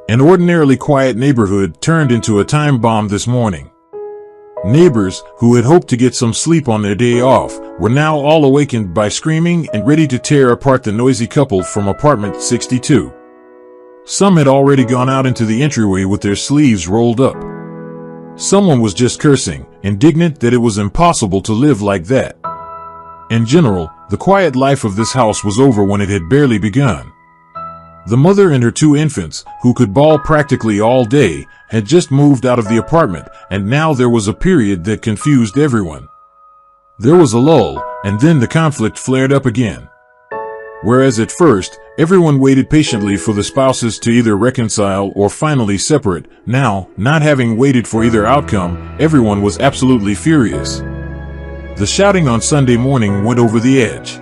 An ordinarily quiet neighborhood turned into a time bomb this morning. Neighbors, who had hoped to get some sleep on their day off, were now all awakened by screaming and ready to tear apart the noisy couple from apartment 62. Some had already gone out into the entryway with their sleeves rolled up. Someone was just cursing, indignant that it was impossible to live like that. In general, the quiet life of this house was over when it had barely begun. The mother and her 2 infants, who could bawl practically all day, had just moved out of the apartment, and now there was a period that confused everyone. There was a lull, and then the conflict flared up again. Whereas at first, everyone waited patiently for the spouses to either reconcile or finally separate, now, not having waited for either outcome, everyone was absolutely furious. The shouting on Sunday morning went over the edge.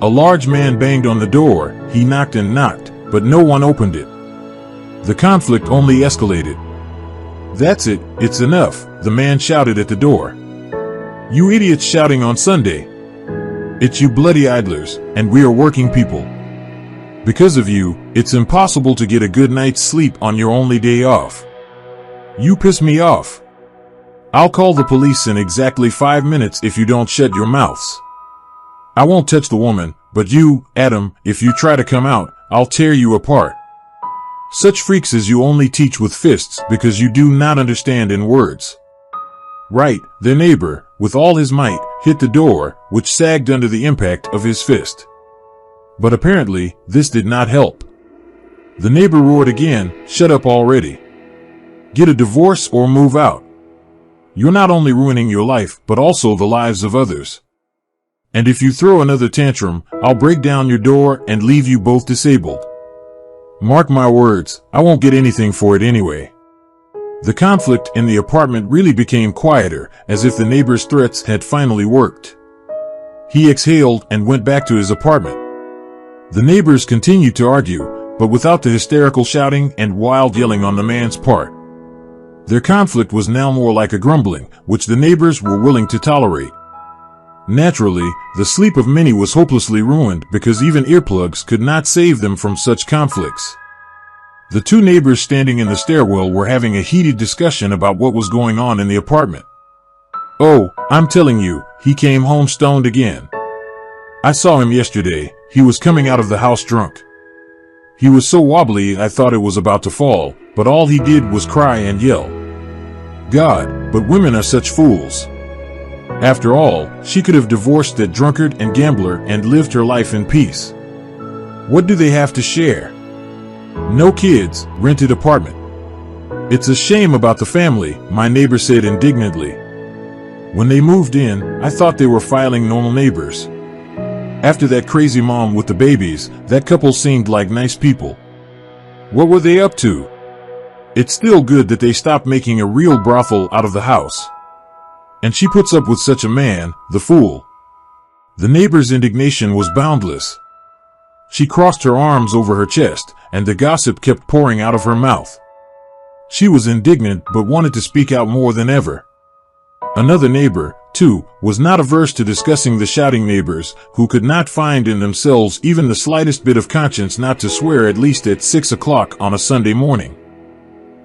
A large man banged on the door. He knocked and knocked, but no one opened it. The conflict only escalated. "That's it, it's enough," the man shouted at the door. "You idiots shouting on Sunday. It's you bloody idlers, and we are working people. Because of you, it's impossible to get a good night's sleep on your only day off. You piss me off. I'll call the police in exactly 5 minutes if you don't shut your mouths. I won't touch the woman, but you, Adam, if you try to come out, I'll tear you apart. Such freaks as you only teach with fists because you do not understand in words." Right, their neighbor, with all his might, hit the door, which sagged under the impact of his fist. But apparently, this did not help. The neighbor roared again, "Shut up already. Get a divorce or move out. You're not only ruining your life, but also the lives of others. And if you throw another tantrum, I'll break down your door and leave you both disabled. Mark my words, I won't get anything for it anyway." The conflict in the apartment really became quieter, as if the neighbor's threats had finally worked. He exhaled and went back to his apartment. The neighbors continued to argue, but without the hysterical shouting and wild yelling on the man's part. Their conflict was now more like a grumbling, which the neighbors were willing to tolerate. Naturally, the sleep of many was hopelessly ruined because even earplugs could not save them from such conflicts. The 2 neighbors standing in the stairwell were having a heated discussion about what was going on in the apartment. "Oh, I'm telling you, he came home stoned again. I saw him yesterday. He was coming out of the house drunk. He was so wobbly I thought it was about to fall, but all he did was cry and yell. God, but women are such fools. After all, she could have divorced that drunkard and gambler and lived her life in peace. What do they have to share? No kids, rented apartment. It's a shame about the family," my neighbor said indignantly. "When they moved in, I thought they were filing normal neighbors. After that crazy mom with the babies, that couple seemed like nice people. What were they up to? It's still good that they stopped making a real brothel out of the house. And she puts up with such a man, the fool." The neighbor's indignation was boundless. She crossed her arms over her chest, and the gossip kept pouring out of her mouth. She was indignant but wanted to speak out more than ever. Another neighbor, too, was not averse to discussing the shouting neighbors, who could not find in themselves even the slightest bit of conscience not to swear at least at 6 o'clock on a Sunday morning.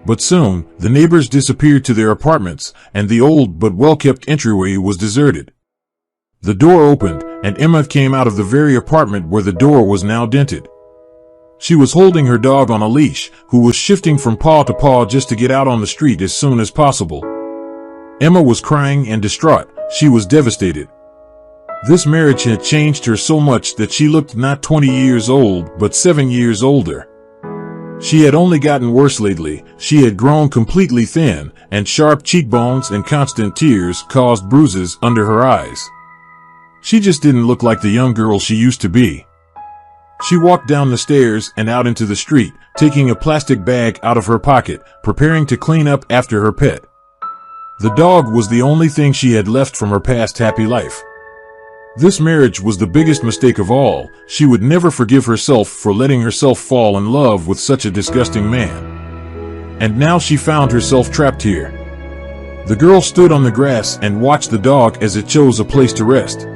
But soon, the neighbors disappeared to their apartments, and the old but well-kept entryway was deserted. The door opened, and Emma came out of the very apartment where the door was now dented. She was holding her dog on a leash, who was shifting from paw to paw just to get out on the street as soon as possible. Emma was crying and distraught. She was devastated. This marriage had changed her so much that she looked not 20 years old, but 7 years older. She had only gotten worse lately. She had grown completely thin, and sharp cheekbones and constant tears caused bruises under her eyes. She just didn't look like the young girl she used to be. She walked down the stairs and out into the street, taking a plastic bag out of her pocket, preparing to clean up after her pet. The dog was the only thing she had left from her past happy life. This marriage was the biggest mistake of all. She would never forgive herself for letting herself fall in love with such a disgusting man. And now she found herself trapped here. The girl stood on the grass and watched the dog as it chose a place to rest.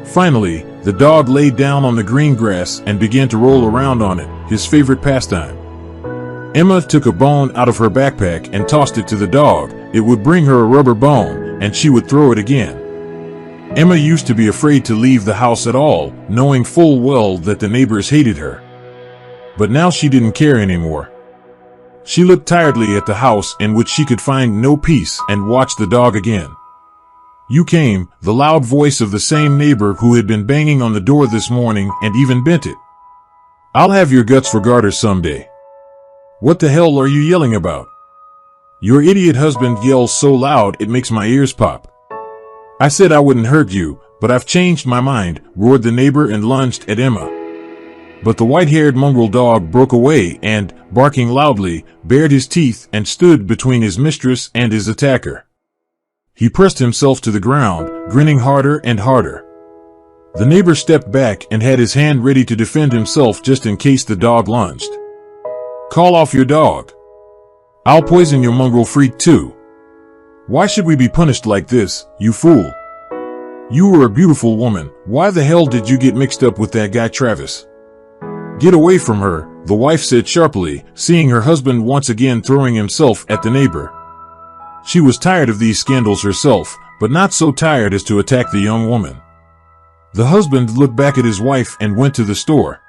Finally, the dog laid down on the green grass and began to roll around on it, his favorite pastime. Emma took a bone out of her backpack and tossed it to the dog. It would bring her a rubber bone, and she would throw it again. Emma used to be afraid to leave the house at all, knowing full well that the neighbors hated her. But now she didn't care anymore. She looked tiredly at the house in which she could find no peace and watched the dog again. "You came," the loud voice of the same neighbor who had been banging on the door this morning and even bent it. "I'll have your guts for garters someday." "What the hell are you yelling about?" "Your idiot husband yells so loud it makes my ears pop." "I said I wouldn't hurt you, but I've changed my mind," roared the neighbor and lunged at Emma. But the white-haired mongrel dog broke away and, barking loudly, bared his teeth and stood between his mistress and his attacker. He pressed himself to the ground, grinning harder and harder. The neighbor stepped back and had his hand ready to defend himself just in case the dog lunged. "Call off your dog. I'll poison your mongrel freak too. Why should we be punished like this, you fool? You were a beautiful woman. Why the hell did you get mixed up with that guy Travis?" "Get away from her," the wife said sharply, seeing her husband once again throwing himself at the neighbor. She was tired of these scandals herself, but not so tired as to attack the young woman. The husband looked back at his wife and went to the store.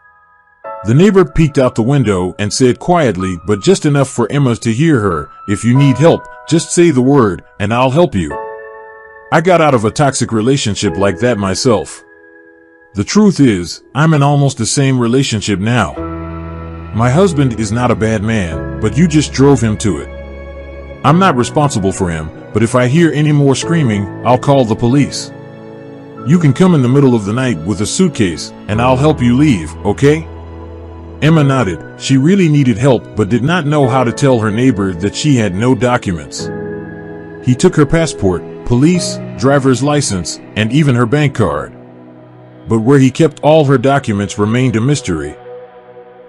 The neighbor peeked out the window and said quietly, but just enough for Emma to hear her, "If you need help, just say the word, and I'll help you. I got out of a toxic relationship like that myself. The truth is, I'm in almost the same relationship now. My husband is not a bad man, but you just drove him to it. I'm not responsible for him, but if I hear any more screaming, I'll call the police. You can come in the middle of the night with a suitcase, and I'll help you leave, okay?" Emma nodded. She really needed help, but did not know how to tell her neighbor that she had no documents. He took her passport, police, driver's license, and even her bank card. But where he kept all her documents remained a mystery.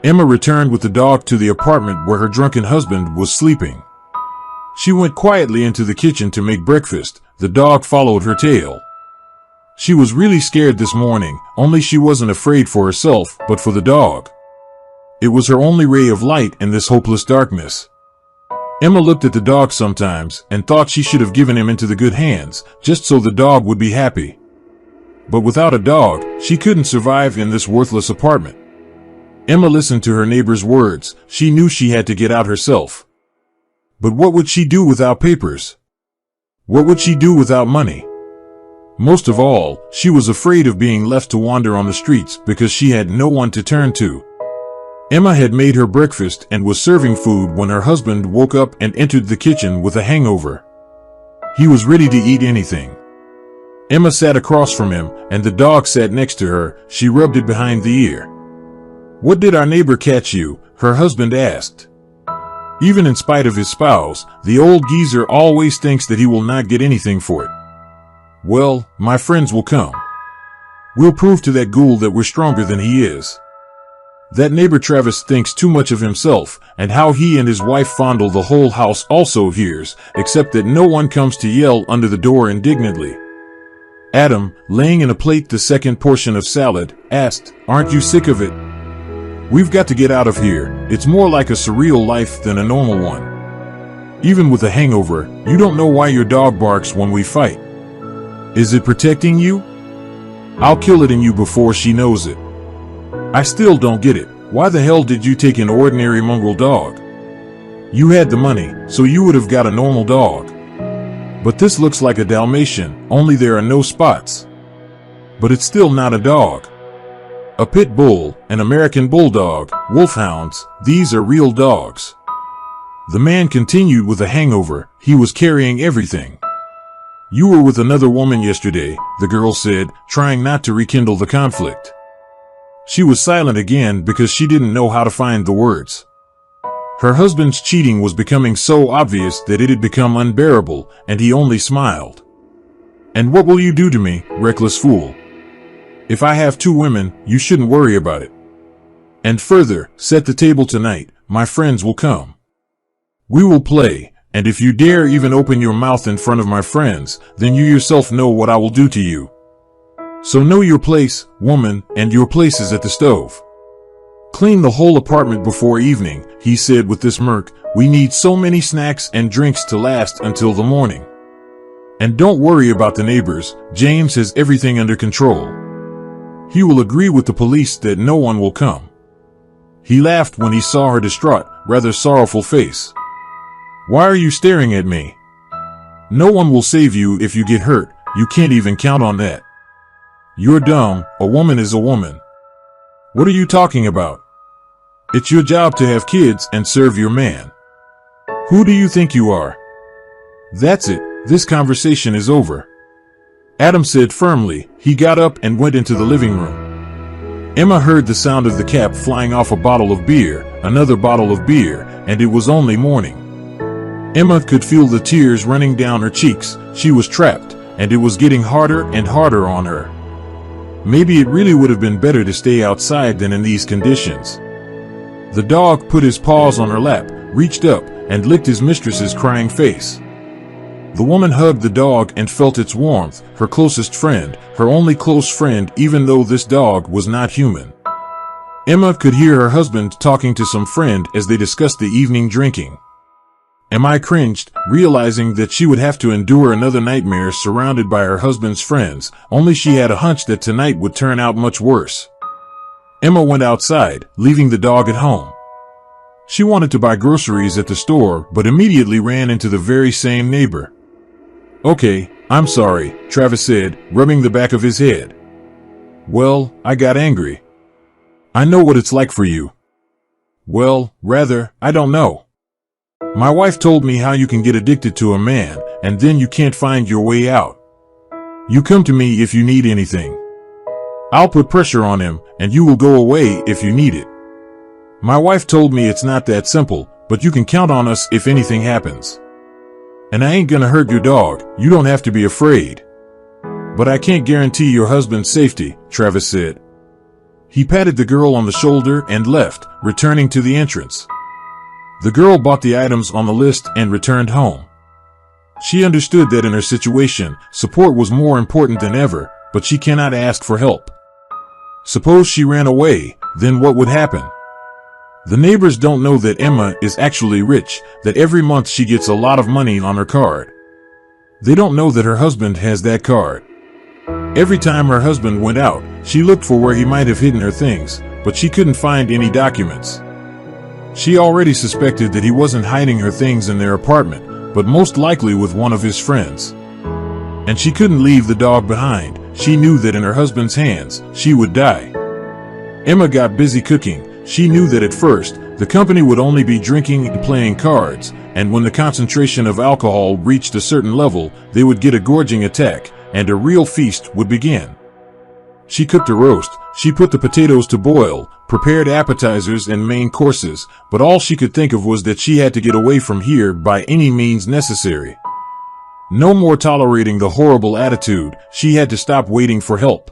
Emma returned with the dog to the apartment where her drunken husband was sleeping. She went quietly into the kitchen to make breakfast. The dog followed her tail. She was really scared this morning, only she wasn't afraid for herself, but for the dog. It was her only ray of light in this hopeless darkness. Emma looked at the dog sometimes and thought she should have given him into the good hands, just so the dog would be happy. But without a dog, she couldn't survive in this worthless apartment. Emma listened to her neighbor's words. She knew she had to get out herself. But what would she do without papers? What would she do without money? Most of all, she was afraid of being left to wander on the streets because she had no one to turn to. Emma had made her breakfast and was serving food when her husband woke up and entered the kitchen with a hangover. He was ready to eat anything. Emma sat across from him, and the dog sat next to her. She rubbed it behind the ear. "What did our neighbor catch you?" her husband asked. Even in spite of his spouse, the old geezer always thinks that he will not get anything for it. "Well, my friends will come. We'll prove to that ghoul that we're stronger than he is. That neighbor Travis thinks too much of himself, and how he and his wife fondle the whole house also hears, except that no one comes to yell under the door indignantly." Adam, laying in a plate the second portion of salad, asked, "Aren't you sick of it? We've got to get out of here. It's more like a surreal life than a normal one. Even with a hangover, you don't know why your dog barks when we fight. Is it protecting you? I'll kill it in you before she knows it. I still don't get it. Why the hell did you take an ordinary mongrel dog? You had the money, so you would have got a normal dog. But this looks like a Dalmatian, only there are no spots. But it's still not a dog. A pit bull, an American bulldog, wolfhounds, these are real dogs." The man continued with a hangover. He was carrying everything. "You were with another woman yesterday," the girl said, trying not to rekindle the conflict. She was silent again because she didn't know how to find the words. Her husband's cheating was becoming so obvious that it had become unbearable, and he only smiled. "And what will you do to me, reckless fool? If I have 2 women, you shouldn't worry about it. And further, set the table tonight. My friends will come. We will play, and if you dare even open your mouth in front of my friends, then you yourself know what I will do to you. So know your place, woman, and your place is at the stove." Clean the whole apartment before evening, he said with this smirk. We need so many snacks and drinks to last until the morning. And don't worry about the neighbors, James has everything under control. He will agree with the police that no one will come. He laughed when he saw her distraught, rather sorrowful face. Why are you staring at me? No one will save you if you get hurt, you can't even count on that. You're dumb, a woman is a woman. What are you talking about? It's your job to have kids and serve your man. Who do you think you are? That's it, this conversation is over. Adam said firmly. He got up and went into the living room. Emma heard the sound of the cap flying off a bottle of beer, another bottle of beer, and it was only morning. Emma could feel the tears running down her cheeks. She was trapped, and it was getting harder and harder on her. Maybe it really would have been better to stay outside than in these conditions. The dog put his paws on her lap, reached up, and licked his mistress's crying face. The woman hugged the dog and felt its warmth, her closest friend, her only close friend, even though this dog was not human. Emma could hear her husband talking to some friend as they discussed the evening drinking. Emma cringed, realizing that she would have to endure another nightmare surrounded by her husband's friends, only she had a hunch that tonight would turn out much worse. Emma went outside, leaving the dog at home. She wanted to buy groceries at the store, but immediately ran into the very same neighbor. Okay, I'm sorry, Travis said, rubbing the back of his head. Well, I got angry. I know what it's like for you. Well, rather, I don't know. My wife told me how you can get addicted to a man, and then you can't find your way out. You come to me if you need anything. I'll put pressure on him, and you will go away if you need it. My wife told me it's not that simple, but you can count on us if anything happens. And I ain't gonna hurt your dog, you don't have to be afraid. But I can't guarantee your husband's safety, Travis said. He patted the girl on the shoulder and left, returning to the entrance. The girl bought the items on the list and returned home. She understood that in her situation, support was more important than ever, but she cannot ask for help. Suppose she ran away, then what would happen? The neighbors don't know that Emma is actually rich, that every month she gets a lot of money on her card. They don't know that her husband has that card. Every time her husband went out, she looked for where he might have hidden her things, but she couldn't find any documents. She already suspected that he wasn't hiding her things in their apartment, but most likely with one of his friends. And she couldn't leave the dog behind. She knew that in her husband's hands, she would die. Emma got busy cooking. She knew that at first, the company would only be drinking and playing cards, and when the concentration of alcohol reached a certain level, they would get a gorging attack, and a real feast would begin. She cooked a roast, she put the potatoes to boil, prepared appetizers and main courses, but all she could think of was that she had to get away from here by any means necessary. No more tolerating the horrible attitude, she had to stop waiting for help.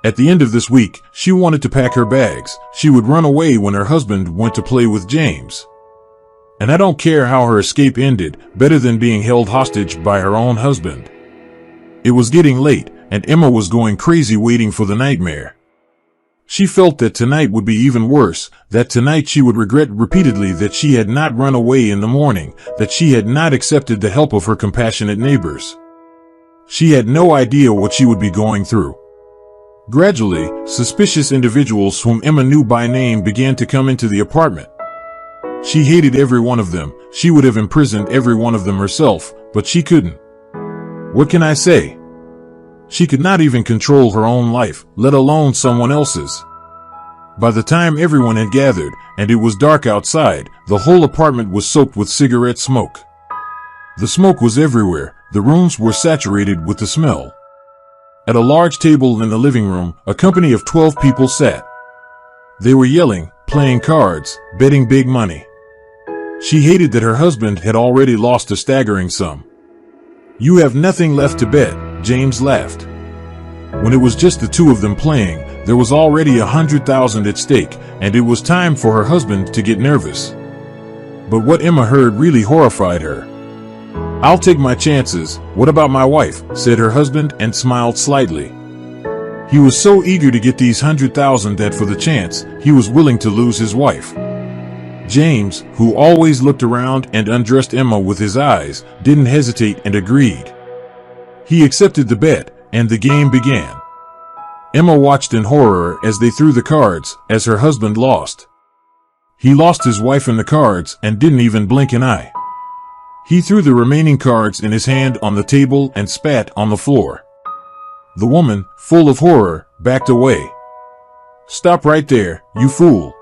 At the end of this week, she wanted to pack her bags. She would run away when her husband went to play with James. And I don't care how her escape ended, better than being held hostage by her own husband. It was getting late, and Emma was going crazy waiting for the nightmare. She felt that tonight would be even worse, that tonight she would regret repeatedly that she had not run away in the morning, that she had not accepted the help of her compassionate neighbors. She had no idea what she would be going through. Gradually, suspicious individuals whom Emma knew by name began to come into the apartment. She hated every one of them. She would have imprisoned every one of them herself, but she couldn't. What can I say? She could not even control her own life, let alone someone else's. By the time everyone had gathered, and it was dark outside, the whole apartment was soaked with cigarette smoke. The smoke was everywhere. The rooms were saturated with the smell. At a large table in the living room, a company of 12 people sat. They were yelling, playing cards, betting big money. She hated that her husband had already lost a staggering sum. You have nothing left to bet, James laughed. When it was just the two of them playing, there was already $100,000 at stake, and it was time for her husband to get nervous. But what Emma heard really horrified her. I'll take my chances. What about my wife? Said her husband and smiled slightly. He was so eager to get these 100,000 that for the chance, he was willing to lose his wife. James, who always looked around and undressed Emma with his eyes, didn't hesitate and agreed. He accepted the bet, and the game began. Emma watched in horror as they threw the cards, as her husband lost. He lost his wife in the cards and didn't even blink an eye. He threw the remaining cards in his hand on the table and spat on the floor. The woman, full of horror, backed away. "Stop right there, you fool.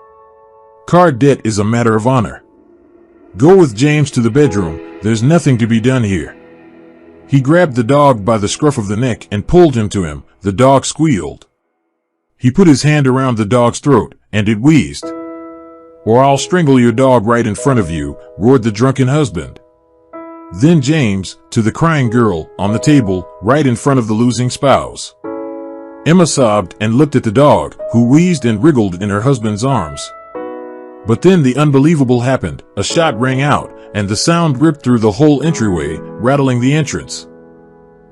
Card debt is a matter of honor. Go with James to the bedroom, there's nothing to be done here." He grabbed the dog by the scruff of the neck and pulled him to him. The dog squealed. He put his hand around the dog's throat, and it wheezed. "Or I'll strangle your dog right in front of you," roared the drunken husband. Then James, to the crying girl, on the table, right in front of the losing spouse. Emma sobbed and looked at the dog, who wheezed and wriggled in her husband's arms. But then the unbelievable happened. A shot rang out, and the sound ripped through the whole entryway, rattling the entrance.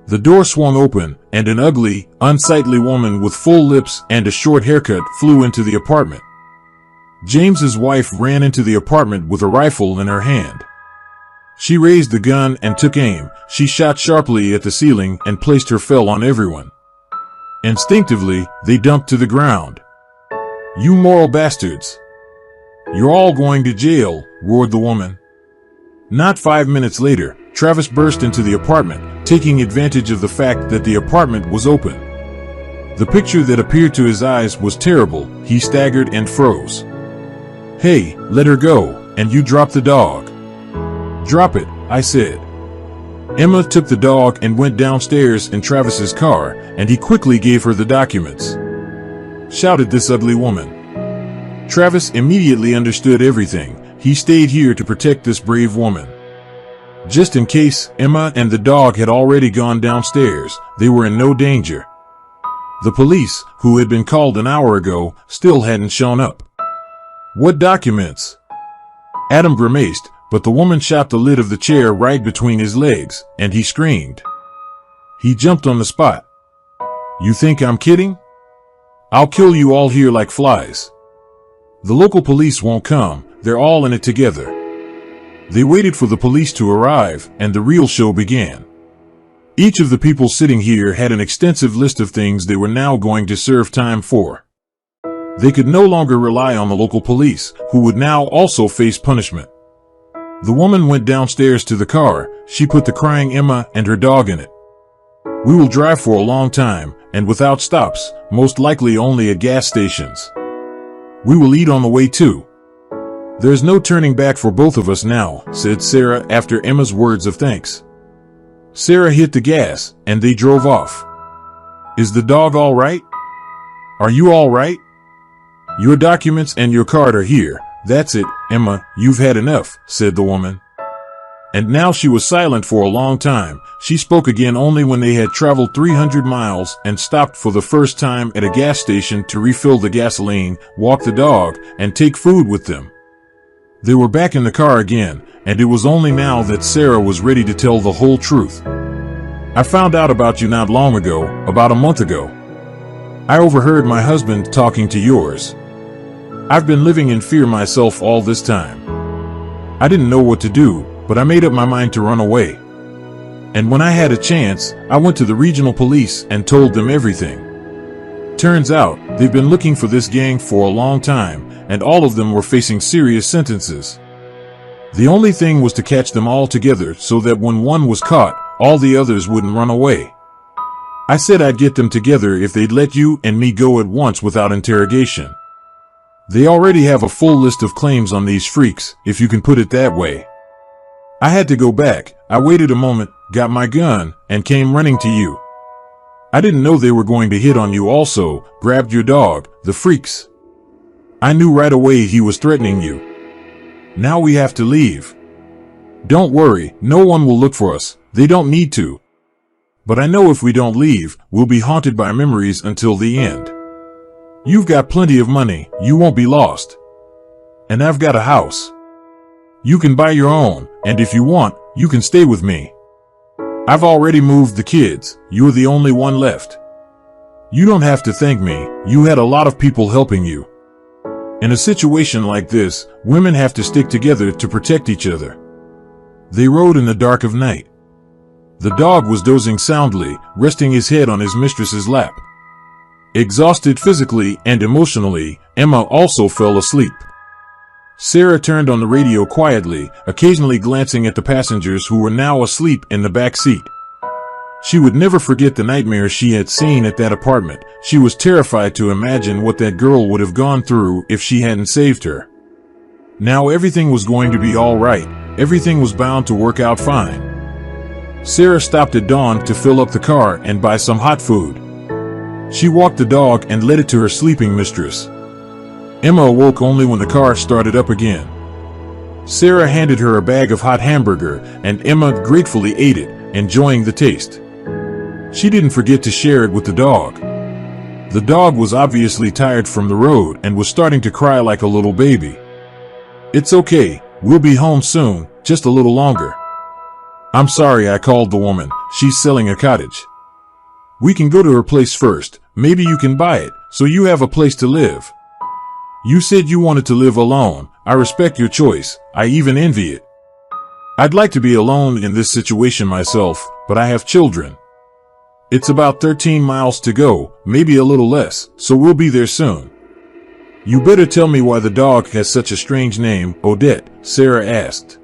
The door swung open, and an ugly, unsightly woman with full lips and a short haircut flew into the apartment. James's wife ran into the apartment with a rifle in her hand. She raised the gun and took aim. She shot sharply at the ceiling and placed her fell on everyone. Instinctively, they dumped to the ground. "You moral bastards! You're all going to jail," roared the woman. Not 5 minutes later, Travis burst into the apartment, taking advantage of the fact that the apartment was open. The picture that appeared to his eyes was terrible. He staggered and froze. "Hey, let her go, and you drop the dog." "Drop it," I said. Emma took the dog and went downstairs in Travis's car, and he quickly gave her the documents. Shouted this ugly woman. Travis immediately understood everything. He stayed here to protect this brave woman. Just in case, Emma and the dog had already gone downstairs. They were in no danger. The police, who had been called an hour ago, still hadn't shown up. "What documents?" Adam grimaced, but the woman shot the lid of the chair right between his legs, and he screamed. He jumped on the spot. "You think I'm kidding? I'll kill you all here like flies. The local police won't come, they're all in it together." They waited for the police to arrive, and the real show began. Each of the people sitting here had an extensive list of things they were now going to serve time for. They could no longer rely on the local police, who would now also face punishment. The woman went downstairs to the car. She put the crying Emma and her dog in it. "We will drive for a long time, and without stops, most likely only at gas stations. We will eat on the way too. There's no turning back for both of us now," said Sarah after Emma's words of thanks. Sarah hit the gas, and they drove off. "Is the dog all right? Are you all right? Your documents and your card are here. That's it, Emma, you've had enough," said the woman. And now she was silent for a long time. She spoke again only when they had traveled 300 miles and stopped for the first time at a gas station to refill the gasoline, walk the dog, and take food with them. They were back in the car again, and it was only now that Sarah was ready to tell the whole truth. "I found out about you not long ago, about a month ago. I overheard my husband talking to yours. I've been living in fear myself all this time. I didn't know what to do, but I made up my mind to run away. And when I had a chance, I went to the regional police and told them everything. Turns out, they've been looking for this gang for a long time, and all of them were facing serious sentences. The only thing was to catch them all together so that when one was caught, all the others wouldn't run away. I said I'd get them together if they'd let you and me go at once without interrogation. They already have a full list of claims on these freaks, if you can put it that way. I had to go back. I waited a moment, got my gun, and came running to you. I didn't know they were going to hit on you also, grabbed your dog, the freaks. I knew right away he was threatening you. Now we have to leave. Don't worry, no one will look for us. They don't need to. But I know if we don't leave, we'll be haunted by memories until the end. You've got plenty of money, you won't be lost. And I've got a house. You can buy your own, and if you want, you can stay with me. I've already moved the kids, you're the only one left. You don't have to thank me. You had a lot of people helping you. In a situation like this, women have to stick together to protect each other. They rode in the dark of night. The dog was dozing soundly, resting his head on his mistress's lap. Exhausted physically and emotionally, Emma also fell asleep. Sarah turned on the radio quietly, occasionally glancing at the passengers who were now asleep in the back seat. She would never forget the nightmare she had seen at that apartment. She was terrified to imagine what that girl would have gone through if she hadn't saved her. Now everything was going to be all right. Everything was bound to work out fine. Sarah stopped at dawn to fill up the car and buy some hot food. She walked the dog and led it to her sleeping mistress. Emma awoke only when the car started up again. Sarah handed her a bag of hot hamburger, and Emma gratefully ate it, enjoying the taste. She didn't forget to share it with the dog. The dog was obviously tired from the road and was starting to cry like a little baby. "It's okay, we'll be home soon, just a little longer." "I'm sorry I called the woman, she's selling a cottage. We can go to her place first, maybe you can buy it, so you have a place to live. You said you wanted to live alone, I respect your choice, I even envy it. I'd like to be alone in this situation myself, but I have children. It's about 13 miles to go, maybe a little less, so we'll be there soon." "You better tell me why the dog has such a strange name, Odette," Sarah asked.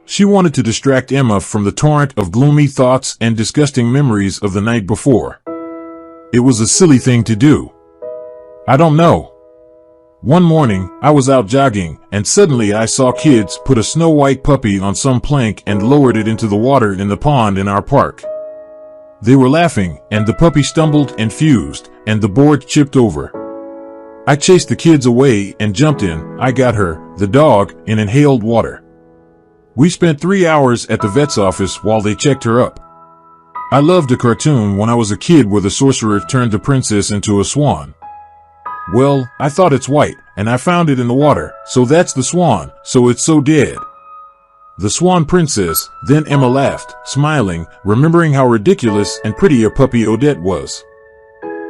She wanted to distract Emma from the torrent of gloomy thoughts and disgusting memories of the night before. It was a silly thing to do. "I don't know. One morning, I was out jogging, and suddenly I saw kids put a snow-white puppy on some plank and lowered it into the water in the pond in our park. They were laughing, and the puppy stumbled and fused, and the board chipped over. I chased the kids away and jumped in. I got her, the dog, in inhaled water. We spent 3 hours at the vet's office while they checked her up. I loved a cartoon when I was a kid where the sorcerer turned the princess into a swan. Well, I thought it's white, and I found it in the water, so that's the swan, so it's so dead. The swan princess." Then Emma laughed, smiling, remembering how ridiculous and pretty a puppy Odette was.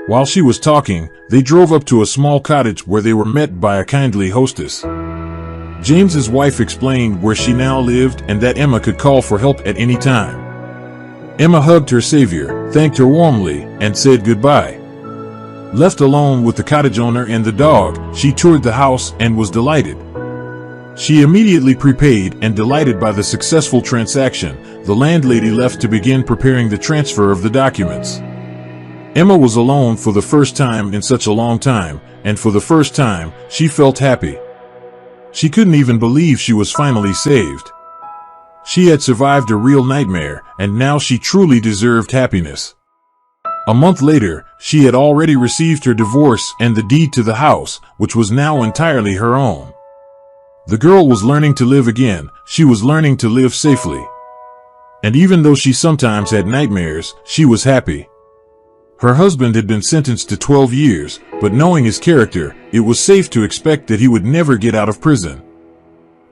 While she was talking, they drove up to a small cottage where they were met by a kindly hostess. James's wife explained where she now lived and that Emma could call for help at any time. Emma hugged her savior, thanked her warmly, and said goodbye. Left alone with the cottage owner and the dog, she toured the house and was delighted. She immediately prepaid, and delighted by the successful transaction, the landlady left to begin preparing the transfer of the documents. Emma was alone for the first time in such a long time, and for the first time, she felt happy. She couldn't even believe she was finally saved. She had survived a real nightmare, and now she truly deserved happiness. A month later, she had already received her divorce and the deed to the house, which was now entirely her own. The girl was learning to live again. She was learning to live safely. And even though she sometimes had nightmares, she was happy. Her husband had been sentenced to 12 years, but knowing his character, it was safe to expect that he would never get out of prison.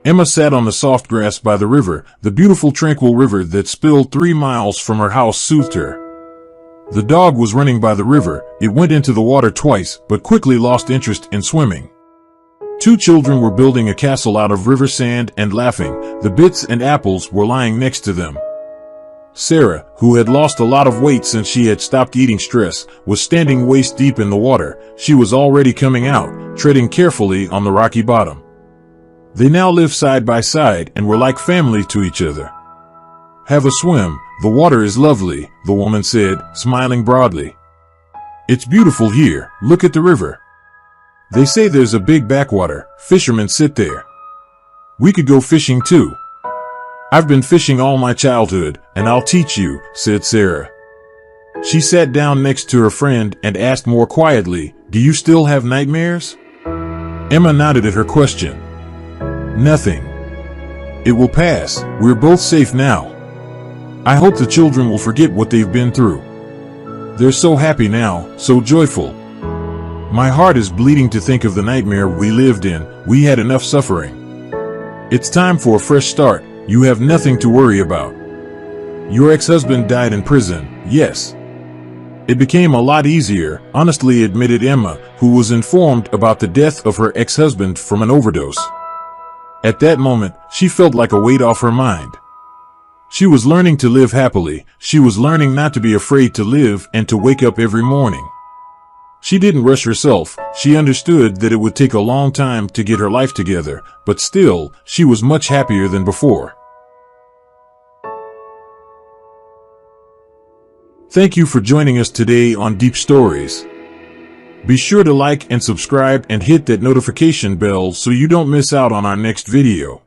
Emma sat on the soft grass by the river. The beautiful tranquil river that spilled 3 miles from her house soothed her. The dog was running by the river. It went into the water twice, but quickly lost interest in swimming. 2 children were building a castle out of river sand and laughing. The bits and apples were lying next to them. Sarah, who had lost a lot of weight since she had stopped eating stress, was standing waist deep in the water. She was already coming out, treading carefully on the rocky bottom. They now lived side by side and were like family to each other. "Have a swim, the water is lovely," the woman said, smiling broadly. "It's beautiful here, look at the river. They say there's a big backwater, fishermen sit there. We could go fishing too. I've been fishing all my childhood, and I'll teach you," said Sarah. She sat down next to her friend and asked more quietly, "Do you still have nightmares?" Emma nodded at her question. "Nothing. It will pass, we're both safe now. I hope the children will forget what they've been through. They're so happy now, so joyful. My heart is bleeding to think of the nightmare we lived in. We had enough suffering. It's time for a fresh start. You have nothing to worry about. Your ex-husband died in prison, yes. It became a lot easier, honestly admitted Emma, who was informed about the death of her ex-husband from an overdose. At that moment, she felt like a weight off her mind. She was learning to live happily. She was learning not to be afraid to live and to wake up every morning. She didn't rush herself. She understood that it would take a long time to get her life together, but still, she was much happier than before. Thank you for joining us today on Deep Stories. Be sure to like and subscribe and hit that notification bell so you don't miss out on our next video.